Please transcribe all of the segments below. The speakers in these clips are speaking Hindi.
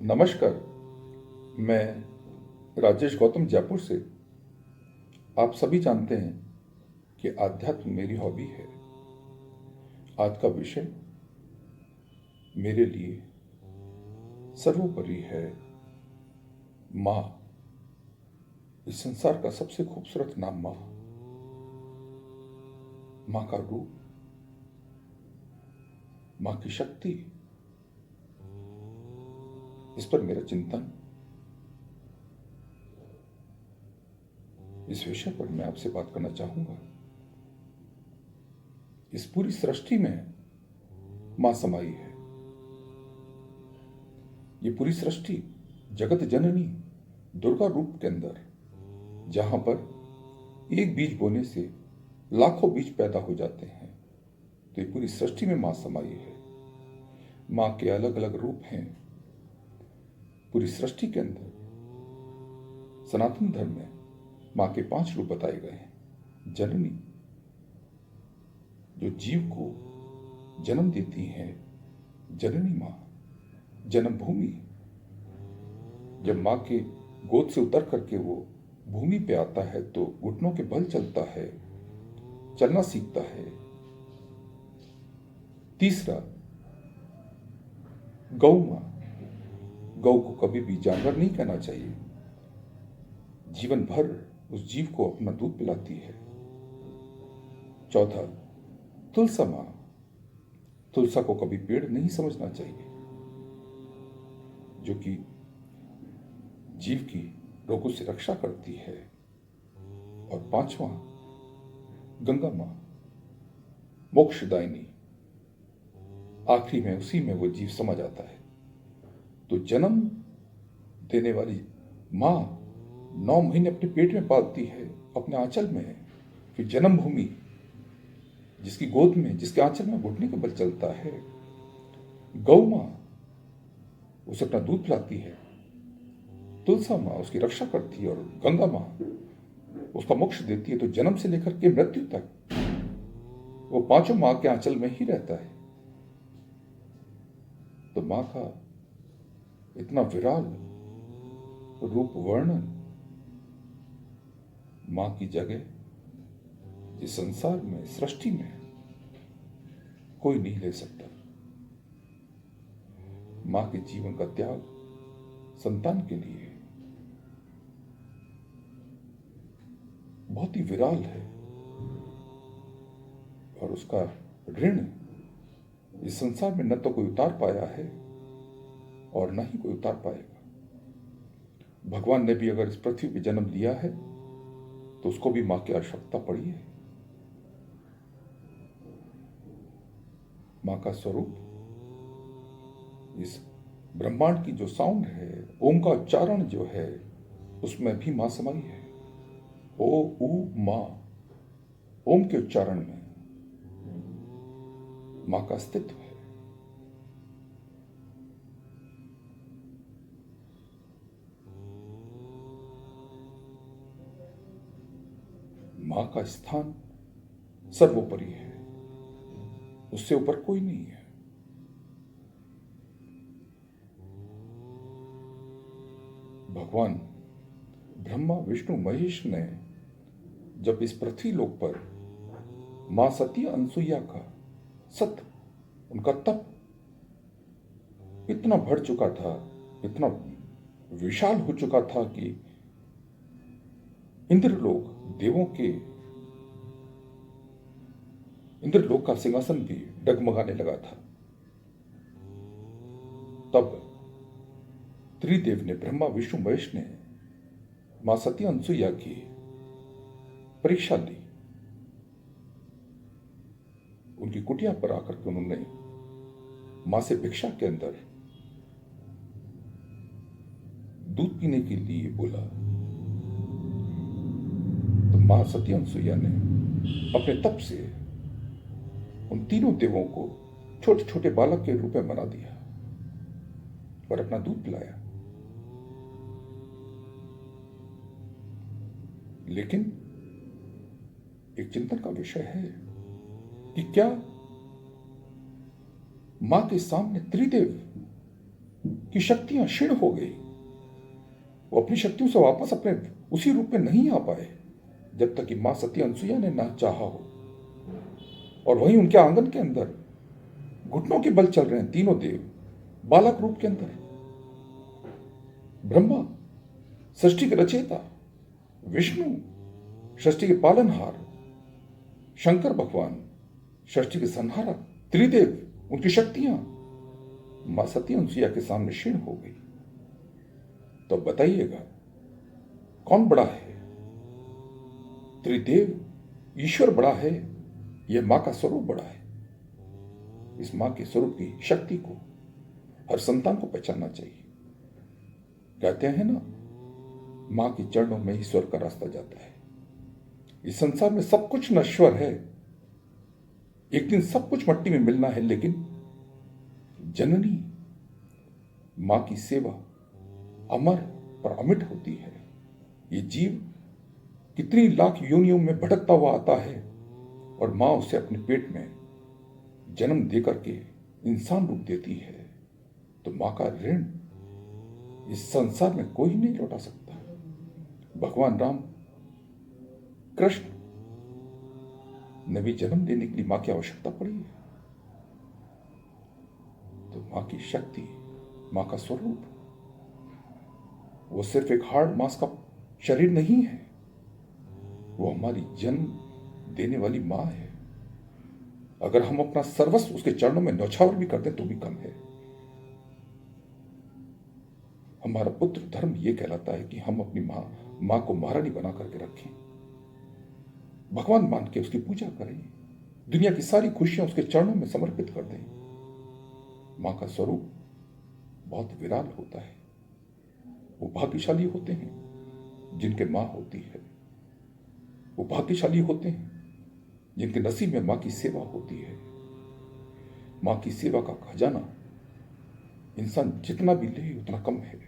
नमस्कार। मैं राजेश गौतम जयपुर से। आप सभी जानते हैं कि आध्यात्म मेरी हॉबी है। आज का विषय मेरे लिए सर्वोपरि है माँ। इस संसार का सबसे खूबसूरत नाम माँ। माँ का रूप, माँ की शक्ति, इस पर मेरा चिंतन, इस विषय पर मैं आपसे बात करना चाहूंगा। इस पूरी सृष्टि में माँ समाई है। ये पूरी सृष्टि जगत जननी दुर्गा रूप के अंदर, जहां पर एक बीज बोने से लाखों बीज पैदा हो जाते हैं, तो ये पूरी सृष्टि में मां समाई है। मां के अलग अलग रूप हैं पूरी सृष्टि के अंदर। सनातन धर्म में मां के 5 रूप बताए गए हैं। जननी, जो जीव को जन्म देती है, जननी मां। जन्मभूमि, जब मां के गोद से उतर करके वो भूमि पे आता है तो घुटनों के बल चलता है, चलना सीखता है। तीसरा, गौ मां। गौ को कभी भी जानवर नहीं कहना चाहिए। जीवन भर उस जीव को अपना दूध पिलाती है। चौथा, तुलसा मां। तुलसा को कभी पेड़ नहीं समझना चाहिए, जो कि जीव की रोगों से रक्षा करती है। और पांचवा, गंगा मां, मोक्षदायिनी। आखिरी में उसी में वो जीव समा जाता है। तो जन्म देने वाली मां 9 महीने अपने पेट में पालती है, अपने आंचल में। फिर जन्मभूमि, जिसकी गोद में, जिसके आंचल में घुटने के बल चलता है। गौ मां उसे अपना दूध पिलाती है। तुलसा मां उसकी रक्षा करती है। और गंगा मां उसका मोक्ष देती है। तो जन्म से लेकर के मृत्यु तक वो पांचों मां के आंचल में ही रहता है। तो मां का इतना विराल रूप वर्णन, मां की जगह इस संसार में, सृष्टि में कोई नहीं ले सकता। मां के जीवन का त्याग संतान के लिए बहुत ही विराल है, और उसका ऋण इस संसार में न तो कोई उतार पाया है और न ही कोई उतार पाएगा। भगवान ने भी अगर इस पृथ्वी पे जन्म लिया है तो उसको भी मां की आवश्यकता पड़ी है। मां का स्वरूप इस ब्रह्मांड की जो साउंड है, ओम का उच्चारण जो है, उसमें भी मां समाई है। ओ उ मां, ओम के उच्चारण में मां का अस्तित्व है। मां का स्थान सर्वोपरि है, उससे ऊपर कोई नहीं है। भगवान ब्रह्मा विष्णु महेश ने जब इस पृथ्वी लोक पर मां सती अनसुईया का सत, उनका तप इतना बढ़ चुका था, इतना विशाल हो चुका था कि इंद्रलोक, देवों के इंद्रलोक का सिंहासन भी डगमगाने लगा था। तब त्रिदेव ने, ब्रह्मा विष्णु महेश ने मां सती अनसुईया की परीक्षा ली। उनकी कुटिया पर आकर के उन्होंने मां से भिक्षा के अंदर दूध पीने के लिए बोला। तो मां सती अनसुईया ने अपने तप से उन तीनों देवों को छोटे छोटे बालक के रूप में बना दिया और अपना दूध पिलाया। लेकिन एक चिंतन का विषय है कि क्या मां के सामने त्रिदेव की शक्तियां क्षीण हो गई। वो अपनी शक्तियों से वापस अपने उसी रूप में नहीं आ पाए जब तक कि मां सती अनसुईया ने ना चाहा हो। और वहीं उनके आंगन के अंदर घुटनों के बल चल रहे हैं तीनों देव बालक रूप के अंदर। ब्रह्मा सृष्टि के रचयिता, विष्णु सृष्टि के पालनहार, शंकर भगवान सृष्टि के संहारक, त्रिदेव उनकी शक्तियां मां सती अनसुईया के सामने क्षीण हो गई। तो बताइएगा कौन बड़ा है? त्रिदेव ईश्वर बड़ा है, यह मां का स्वरूप बड़ा है। इस मां के स्वरूप की शक्ति को हर संतान को पहचानना चाहिए। कहते हैं ना, मां के चरणों में ही स्वर्ग का रास्ता जाता है। इस संसार में सब कुछ नश्वर है, एक दिन सब कुछ मट्टी में मिलना है, लेकिन जननी मां की सेवा अमर और अमिट होती है। ये जीव कितनी लाख योनियों में भटकता हुआ आता है और मां उसे अपने पेट में जन्म देकर के इंसान रूप देती है। तो मां का ऋण इस संसार में कोई नहीं लौटा सकता। भगवान राम कृष्ण ने भी जन्म देने के लिए मां की आवश्यकता पड़ी है। तो मां की शक्ति, मां का स्वरूप, वो सिर्फ एक हार्ड मांस का शरीर नहीं है, वो हमारी जन्म देने वाली मां है। अगर हम अपना सर्वस्व उसके चरणों में न्यौछावर भी कर दें तो भी कम है। हमारा पुत्र धर्म यह कहलाता है कि हम अपनी मां को महारानी बना करके रखें, भगवान मान के उसकी पूजा करें, दुनिया की सारी खुशियां उसके चरणों में समर्पित कर दें। मां का स्वरूप बहुत विराल होता है। वो भाग्यशाली होते हैं जिनके मां होती है। वो भाग्यशाली होते हैं जिनके नसीब में मां की सेवा होती है। मां की सेवा का खजाना इंसान जितना भी ले उतना कम है।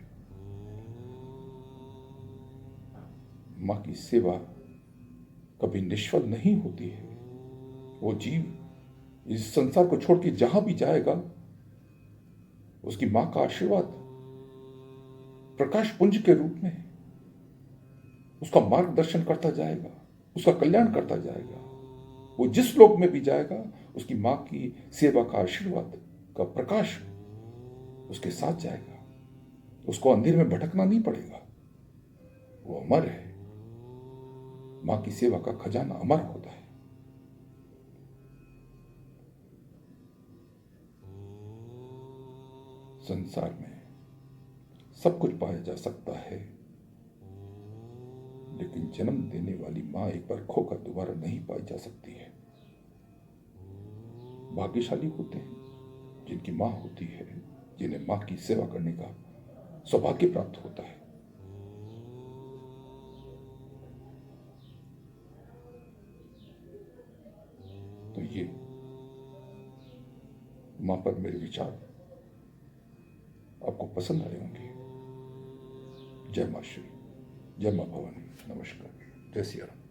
मां की सेवा कभी निष्फल नहीं होती है। वो जीव इस संसार को छोड़ के जहां भी जाएगा, उसकी मां का आशीर्वाद प्रकाश पुंज के रूप में उसका मार्गदर्शन करता जाएगा, उसका कल्याण करता जाएगा। वो जिस लोक में भी जाएगा, उसकी मां की सेवा का आशीर्वाद का प्रकाश उसके साथ जाएगा। उसको अंधेरे में भटकना नहीं पड़ेगा। वो अमर है। मां की सेवा का खजाना अमर होता है। संसार में सब कुछ पाया जा सकता है, लेकिन जन्म देने वाली मां एक बार खोकर दोबारा नहीं पाई जा सकती है। भाग्यशाली होते हैं जिनकी मां होती है, जिन्हें मां की सेवा करने का सौभाग्य प्राप्त होता है। तो ये मां पर मेरे विचार आपको पसंद आए होंगे। जय मां श्री, जय मां भवानी, नमस्कार, जय सिया राम।